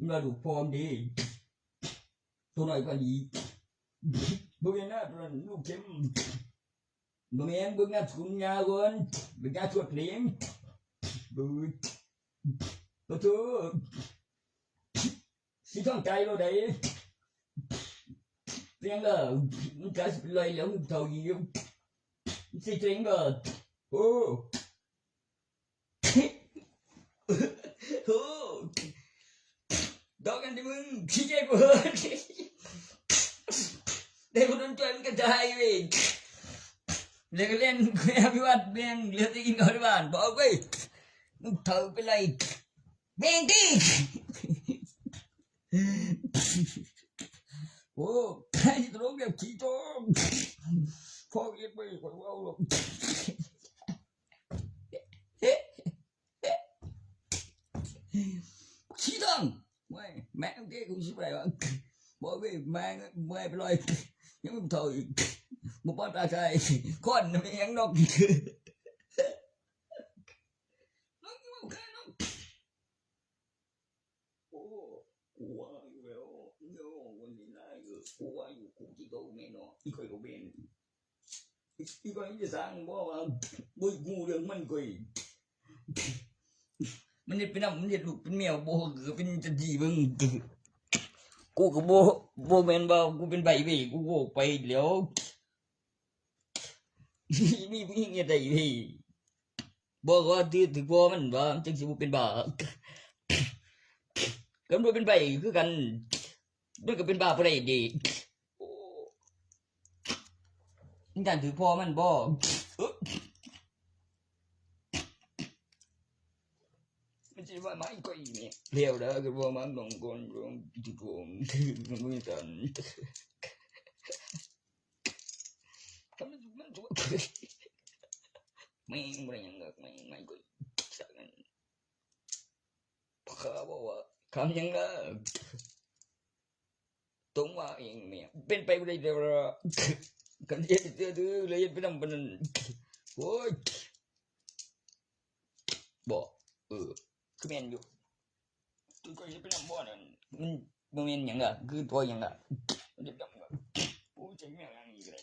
มาดูพร้อมดีตัวหน่อยก็ดีบริเวณหน้าตัวนั้นลูกเข้มบริเวณเบื้องหน้าถุงยาก่อนเบื้องหน้าตรวจเลี้ยงบูดตัวทูสิท้องใจเราได้เรียงเลยมันจะเลยแล้วมันเท่ายี่สิเรียงเลยโอ้โหดอกกันดิมึงขี้ใจกูเด็กคนนั้นช่วยมันกระจายเว้ยเด็กเล่นคุยอภิวัตเบงเลือดกินกันบ้านบอกเว้ยมึงเถอะไปเลยเบงดิโอ้ใครจะร้องแบบขี้โจมพ่อเย็ดไปคนว่าหรอกขี้ตังไม่แม่งเด็กกูชิบอะไรวะบอกเว้ยแม่งไม่ไปเลยยังไม่ถอยมุกป้าตาใจคนไม่ยังนกโอ้กูว่าอยู่แล้วเนาะวันนี้นายกูว่าอยู่กูที่โตแม่เนาะอีกคนก็เป็นอีกคนจะสร้างบอกว่าบุยงูเรื่องมันก็มันจะเป็นอะไรมันจะลูกเป็นแมวโบกเป็นจะจีบึงกูก็โบแมนบ่กูเป็นใบเบ้กูโบไปแล้วนี่ผู้หญิงอะไรพี่บอกว่าถึงพ่อมันว่าจังสิบ่เป็นบ้ากันบ่เป็นใบคือกันมันก็เป็นบ้าบ่ได้ดีนี่การถือพ่อมันบ่มันสิว่าไม่ก็อีเนี่ยเลี้ยวแล้วก็บ่มันต้องคนของที่โกงมันบ่ทันทำมันตัวไม่บ่ยังก็ไม่ก็สักนั้นเขาบอกว่าคำยังก็ตรงว่าเองเนี่ยเป็นไปบ่ได้เด้อกันเฮ็ดดื้อเลยไปนำปานนั้นโอ้ยบ่คือแม่นอยู่ตัวก็สิไปนำบ่นั่นมันบ่แม่นหยังอ่ะคือตัวหยังอ่ะมันจะดำก็โอ้ยใจแม่งอย่างนี้ก็ได้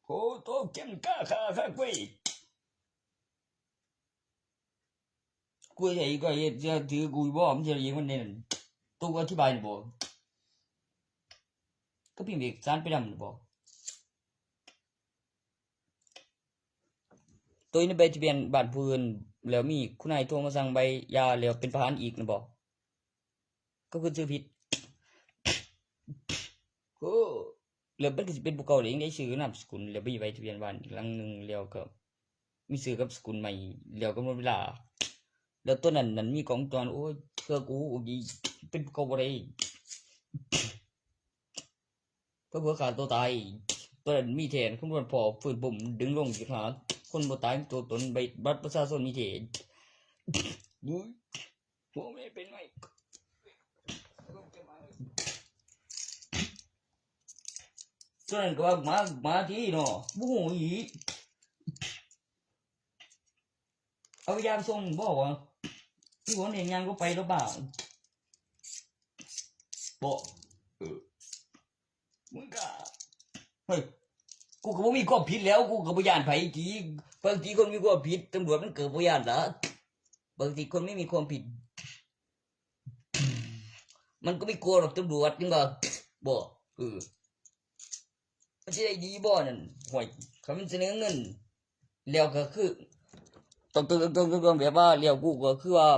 โอ้โตเก่งกะค่ะกล้วยกูใหญ่ก็เฮ็ดจะถือกูบ่มันจะยิงมันเนี่ยตัวก็อธิบายบ่ก็พิมพ์เอกสารไปนำบ่ตัวนี้ใบทะเบียนบ้านผู้อื่นแล้วมีคุณนายโทรมาสั่งใบยาแล้วเป็นพหารอีกนะบ่ก็คือชื่อผิดโอ้แล้วมันก็สิเป็นผู้เก่าเองได้ชื่อนามสกุลแล้วมีใบทะเบียนบ้านอีกหลังนึงแล้วก็มีชื่อกับสกุลใหม่แล้วก็หมดเวลาแล้วตัวนั้นมีกล้องจรโอ้ยเพื่อกูดีเป็นผู้เก่าบ่ได้เพื่อฆ่าตัวตายตัวนั้นมีแทนคุณวันพอฝืนบ่มดึงลงสิหาคนบ่ตายตัวตนใบบัตรประชาชนมีแทนดูบ่แม่เป็นไงตัวนั้นก็ว่ามาที่เนาะบ่ฮู้อีเอายามส่งบ่ว่าที่คนเองยังก็ไปแล้วบ้างบ่มึงก็เฮ้ยกูก็บ่มีความผิดแล้วกูก็บ่ย้านไผจีบางทีคนมีความผิดตำรวจมันเกิดบ่ย้านล่ะบางทีคนไม่มีความผิดมันก็ไม่กลัวหรอกตำรวจจังว่าบ่มันสิได้ดีบ่นั่นห่วยเขามันเสนอเงินแล้วก็คือต้องแบบว่าแล้วกูก็คือว่า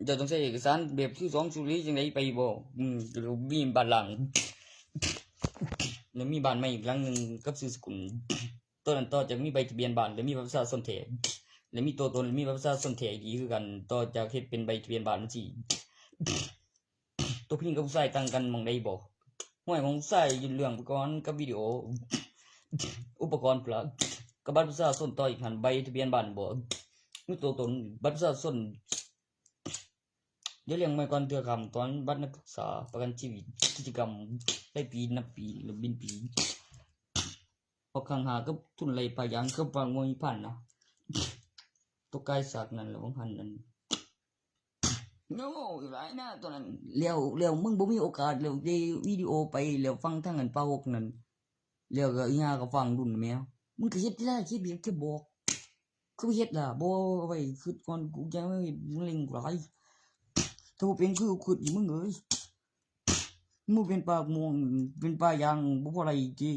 จะต้องใช้เอกสารแบบที่2สุริจังได๋ไปบ่หรือมีบ้านหลังแล้วมีบ้านใหม่อีกหลังนึงกับชื่อสกุลตัวนั้นต่อจากมีใบทะเบียนบ้านแล้วมีบัตรประชาชนแท้ แล้วมีตัวตนมีบัตรประชาชนแท้ดีคือกันต่อจากเฮ็ดเป็นใบทะเบียนบ้านมันสิตัวผู้หญิงกับผู้ชายต่างกันหม้องใดบ่ห้วยของผู้ชายอยู่เรื่องอุปกรณ์กับวิดีโออุปกรณ์พลักกับบัตรประชาชนต่ออีกหันใบทะเบียนบ้านบ่มีตัวตนบัตรประชาชนเดี๋ยวเรื่องใหม่ก่อนเทื่อคำตอนบัตรนักศึกษาประกันชีวิตกิจกรรมได้ปีนับปีหรือบินปีออกข้างหากับทุนไรปลายยางกับวางมวยพันนะตัวกายสักนั่นแหละของพันนั่นโง่อยู่หลายนะตอนนั้นเลี้ยวมึงบ่มีโอกาสเลี้ยวได้วิดีโอไปเลี้ยวฟังทั้งนั้นเป่าหกนั่นเลี้ยวก็อีหาก็ฟังรุ่นแมวมึงก็เฮ็ดได้คิดเบียแค่บอกคือเฮ็ดล่ะบ่เอาไว้คือก่อนกูจะไม่มึงเล็งกูหลายถ้าบ่เป็นคือขุดอยู่มึงเอ้ยมึงเป็นปากม่วงเป็นปลายางบ่พออะไรจี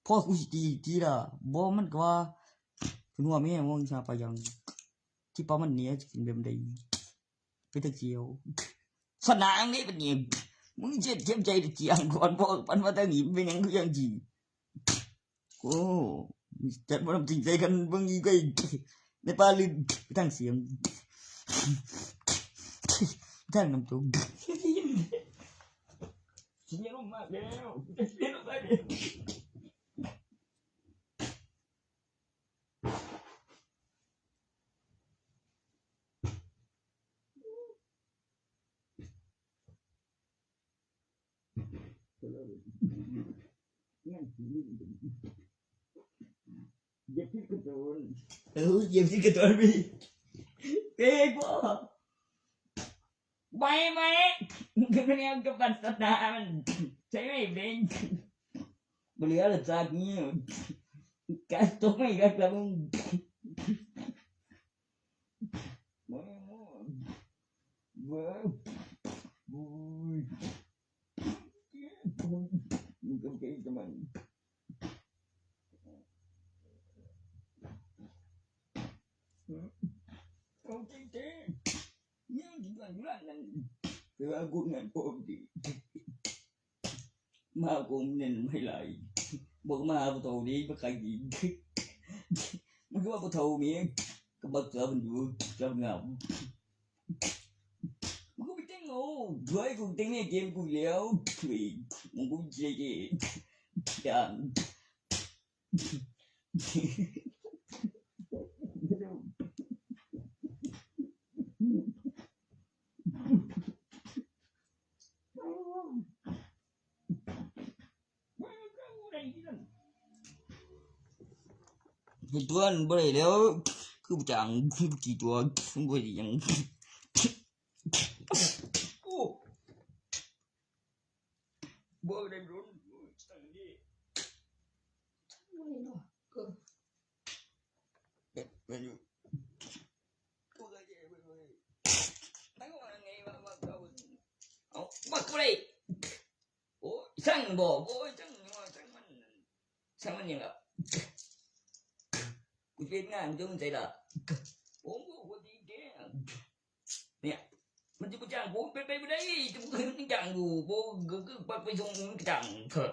พ่อกูสิตีล่ะบ่มันก็ว่าถึงว่าแม่มึงชาปลายางที่ป้ามันเนี้ยจะกินแบบใดไปตะเกียวสนามนี้เป็นยังมึงเจ็บใจตะเกียงก่อนพอปันว่าตั้งหินเป็นยังคือยังจีโอ้จัดมาทำจริงใจกันบางทีก็ในป่าลึกทั้งเสียงทั้งน้ำตกเสียงมากแล้วเสียงมากแล้วเย็บที่กระโดนเย็บที่กระโดนพี่เป๊กว่าไม่คือมันยังกับบัตรสตาร์มันใช่ไหมเบนบริการจากนี้การตัวไม่กันแล้วมึงเว้ยบุยมึงก็เก่งจังมันโอเคยังกินกันอยู่นั่นแต่ว่ากูเงินพอดีมากูเงินไม่ไหลบอกมาผู้เฒ่านี้มาใครดีมันก็ว่าผู้เฒ่าเมียก็บักเจอมันอยู่จำเงามันก็ไม่เต้นงูด้วยกูเต้นเนี่ยเกมกูแล้วถุยมันกูเจ๊ดังตัวนั้นบ่ได้แล้วคือจังกี่ตัวบ่ได้ยังโอ้บ่ได้รุนสั่งดิไม่เนาะก็เป็นอยู่ตัวก็เย่ไปเลยตั้งว่าไงว่าเอาบักบ่ได้โอ้สั่งบ่โอ้ยสั่งมันยังล่ะกูเป็นงานจนใจละผมก็คนดีแกเนี่ยมันจะไปจ้างผมเป็นไปไม่ได้จะมึงจ้างอยู่ผมก็ไปส่งจ้างเถอะ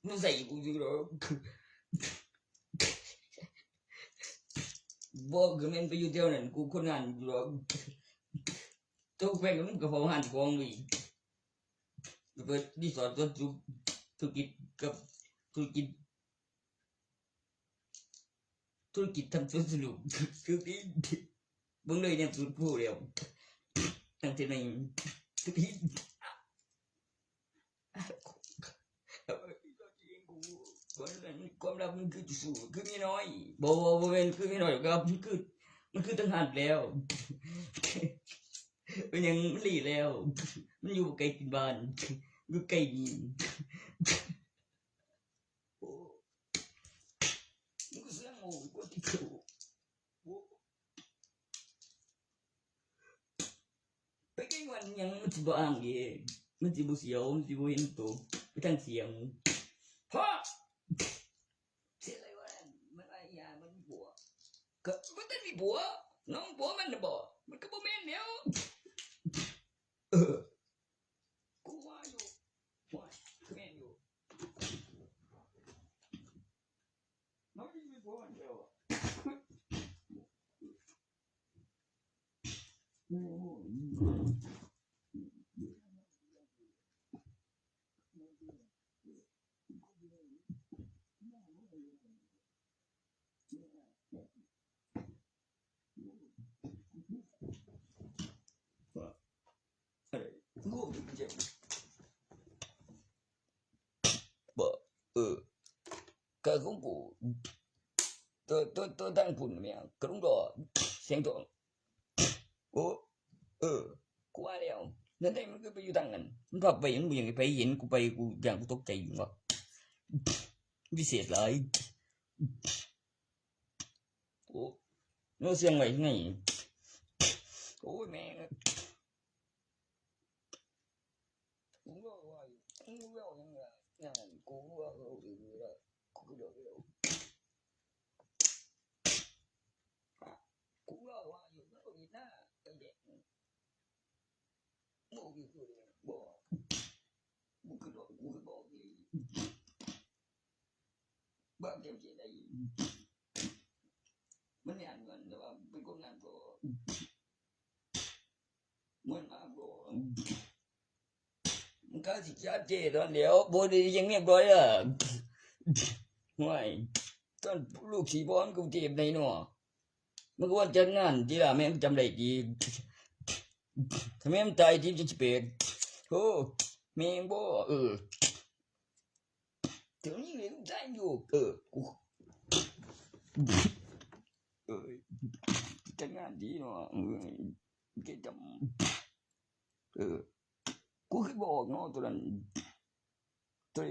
มึงใส่กูอยู่หรอบอกก็มันไปอยู่เที่ยวนั่นกูคนงานอยู่หรอตัวแฟนก็มึงก็พอหันกองวีเปิดรีสอร์ทธุรกิจกับธุรกิจทำสวนสนุกคือที่เบิ่งเลยเนี่ยสุดผู้เดียวตั้งแต่ในทุกที่ความรักมันคือสูคือไม่น้อยบ่เป็นคือไม่น้อยก็มันคือตั้งหันแล้วมันยังมันหลีแล้วมันอยู่ไกลกินบ้านอยู่ไกลดินมันก็เสียงโง่กว่าที่เขาไปไกลวันยังมันจะบ้างเย่มันจะบุเสียวมันจะบุเห็นตัวไปทางเสียงพ่อเสียอะไรวะมันอะไรยามันบัวก็มันต้องมีบัวน้องบัวมันนะบ่มันก็บ่แม่นแล้วกูว่าอยู่ว่าแม่นอยู่น้องที่มีบัวมันเดียว Ngô bị chém bờ cái công cụ tôi đang phun mẹ cái đúng rồi xem tôi quá đeo nên đâyมันก็ไปอยู่ทางนั้นมันพอไปมันอย่างไปเห็นกูไปกูอย่างกูตกใจอยู่ว่ะพิเศษเลยโอ้เนื้อเสียงไว้ที่ไหนโอ้ยแม่กูว่ากูว่ายังไงอย่างกูว่ากูเดี๋ยวกูว่าอยู่ก็อีน่าไอ้เด็กโง่กี่คนบอกกูคือบอกบ้าเต็มที่ได้มันงานเงินแต่ว่าเป็นคนงานก็เหมือนมาบอกมันก็สิชัดเจนตอนเดียวบดียังเรียบร้อยอ่ะห่วยตอนลูกสีบอลกูเจ็บในหนอมันก็วันจัดงานที่ละแม่จำได้ดีทำไมมันตายที่จะเป็นโอ้แม่งบ่ถึงนี้เลยกูตายอยู่กูจัดงานดีเนาะแกจำกูเคยบอกเนาะตอนนั้นตั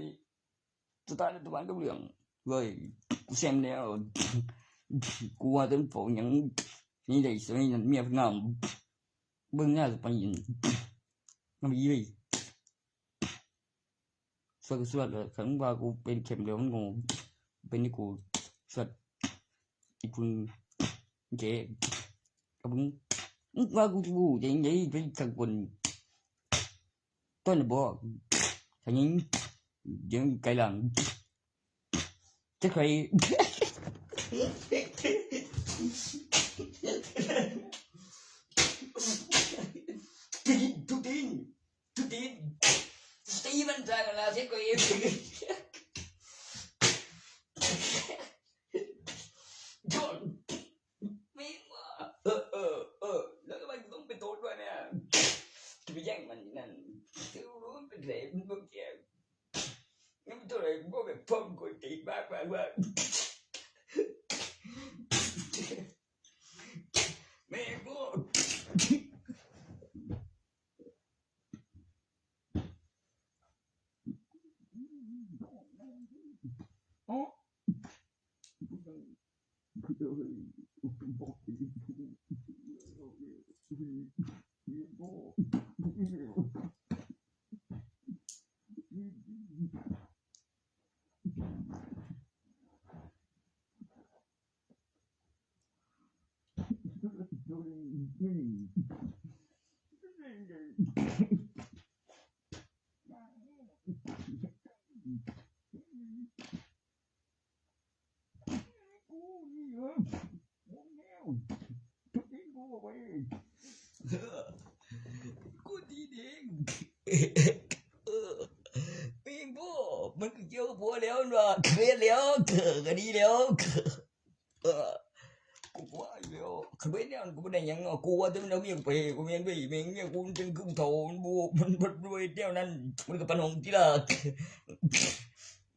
วตายแล้วตัวบ้านก็เรื่องเลยกูxemแล้วกูว่าถึงฝนยังนี่ได้ส่วนนี้เมียพงามเบิ่งหน้าจะไปยินมันยี่เลยสวดเลยครั้งว่ากูเป็นเข็มเดียวมันงงเป็นนี่กูสวดอีกคนเจ๊กับมึงว่ากูอย่างนี้เป็นสักคนต้นบอกทางนี้ยังไกลหลังจะใครทุกทีตีมันใจกันแล้วเช็คก็เองจนไม่ว่าแล้วทำไมกูต้องเป็นโต๊ดด้วยเนี่ยจะไปแย่งมันนั่นคือรู้มันเป็นเหลวมันเป็นแก่งั้นตัวไหนกูก็แบบพ่อกูตีบ้าว่าแม่กูกูดีเด้งพี่พ่อมันก็เกี่ยวกับผัวแล้วนะเครียดแล้วก็ดีแล้วกูว่าอยู่คือเป็นเนี่ยกูไม่ได้ยังกูว่าจะมันเอาเมียไปกูเมียไปเมียกูเป็นครึ่งโถมันบวกมันรวยเดียวนั้นมันก็ปนงที่ละ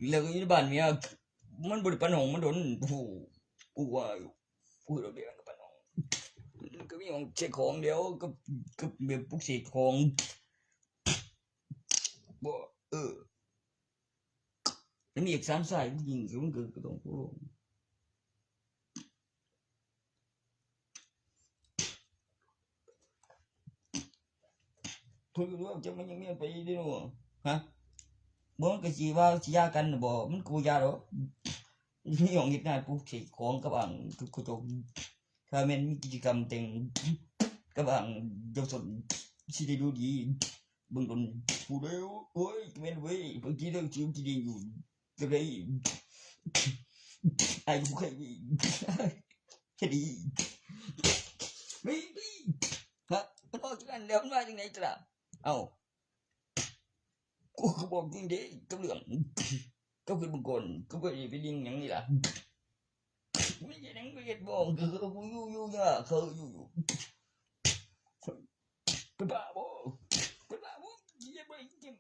แล้วก็ยี่บ้านเมียมันบริปนงมันโดนกูว่ากูเราเดียวกับปนงก็มีของเช็คของเดียวก็แบบพวกเศษของบ่แล้วมีอีกสามสายยิงมันก็ต้องพูดทุกเรื่องจะมันยังไม่ไปดิโน่ฮะบ่มันก็สิว่าสิยากันบ่มันกูยาดอกนี่ของเฮ็ดงานพวกเศษของกับอ่างกูจงถ้าแม่นมีกิจกรรมแต่งกับอ่างเจ้าสนสิได้ดูดีเบิ่งตนผู้เดียวโอ้ยแม่นเว้ยบางทีเรื่องชีวิตที่ดีอยู่ก็ได้ไอ้ผู้ใครแค่ดีไม่ฮะ มันออกจากกันแล้วมันมาจากไหนตะเอ้ากูก็บอกจริงเด้กับเรื่องก็คือบุคคลก็บ่ได้ไปยิงหยังนี่ล่ะไม่ใช่หนังไปเฮ็ดบ่คือกูอยู่ๆเนี่ยเขาอยู่เป็นบ้าบ่อย่าไปกิน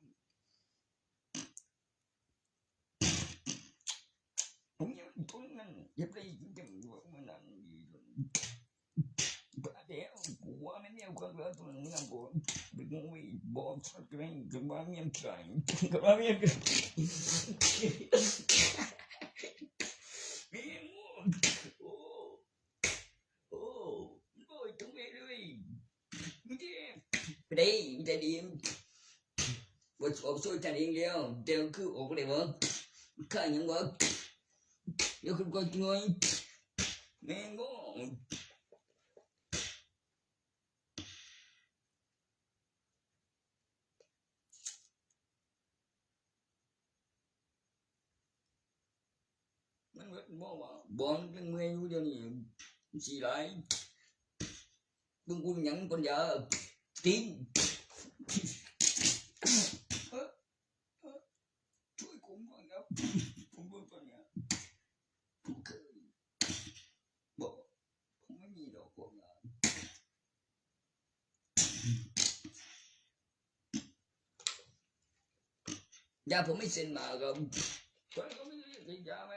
ผมยังทนนั่นอย่าไปกินมันนั่นบ้าแล้วกูว่ามันเนี่ยความรักตัวนี้นะบ่เป็นงูบ่สักแรงก็มาเมียนใจก็มาเมียนมีงูโอ้ยตรงนี้เลยมึงดิไปได้มึงจะดีบ่ชอบช่วยกันเองแล้วเดี๋ยวคือออกได้บ่ข้ายังบ่เดี๋ยวคือก็งอยแม่งบ่มันบ่ว่าบ่มันเมื่อยอยู่เดี๋ยวนี้สิหลายมึงกูหยังคนอย่าตีนช่วยผมก่อนครับผมบ่ปานเนี่ยผมเคยบอกผมไม่มีดอกผมนะยาผมไม่เซ็นมาครับตอนก็ไม่ได้กินยาไหม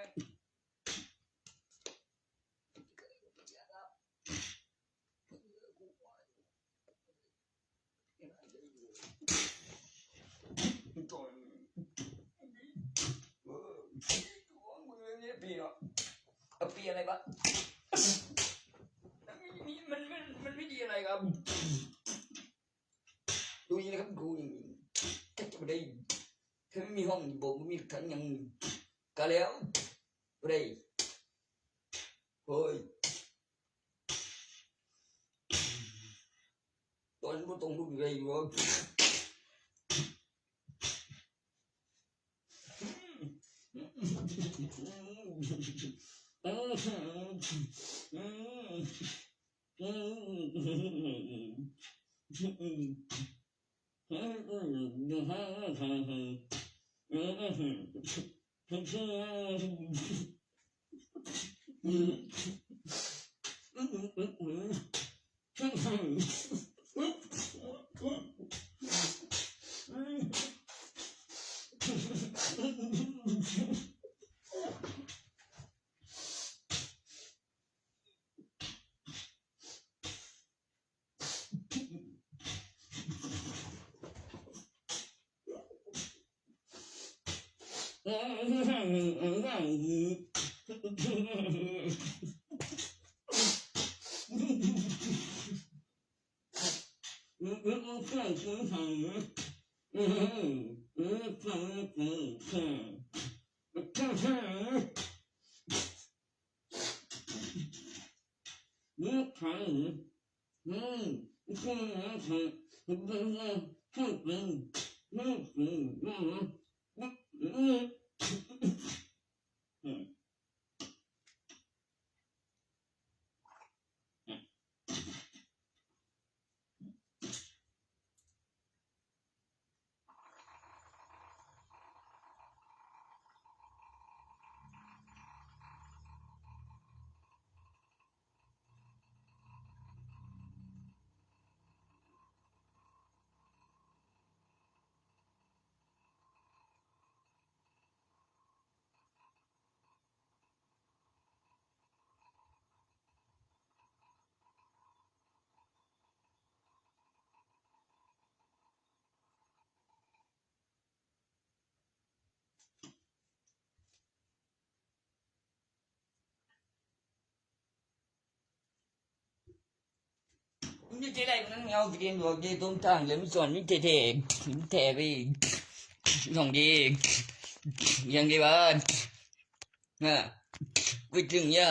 ปีอะไรบ้างมันไม่ดีอะไรครับดูนี่นะครับกูอย่างนี้แค่จะไปได้ถ้าไม่มีห้องผมไม่มีขันยังก็แล้วไปได้โอ้ยตอนนี้ต้องดูอะไรอยู่ นี่จะได้มันเอาเรียนบอกได้ตรงทางแล้วมันสอนมันแท้ไปของดีอย่างดีบ้านกูถึงเนี่ย